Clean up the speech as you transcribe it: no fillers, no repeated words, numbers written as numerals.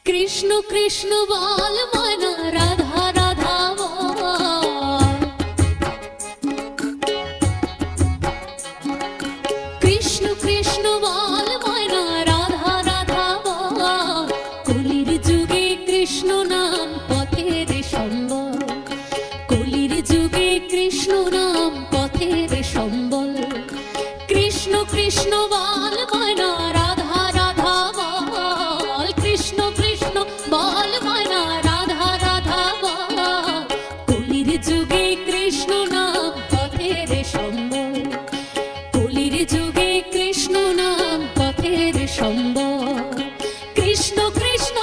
কৃষ্ণ কৃষ্ণ বল ময়না, রাধা রাধা বল। কৃষ্ণ কৃষ্ণ বল ময়না, রাধা রাধা বল। কলির যুগে কৃষ্ণ নাম পথের সম্বল, কলির যুগে কৃষ্ণ নাম পথের সম্বল। কৃষ্ণ কৃষ্ণ বল ময়না, রাধা রাধা বল। কৃষ্ণ কৃষ্ণ বল ময়না, রাধা রাধা বল। কলির যুগে কৃষ্ণ নাম পথের সম্বল, কলির যুগে কৃষ্ণ নাম পথের সম্বল। কৃষ্ণ কৃষ্ণ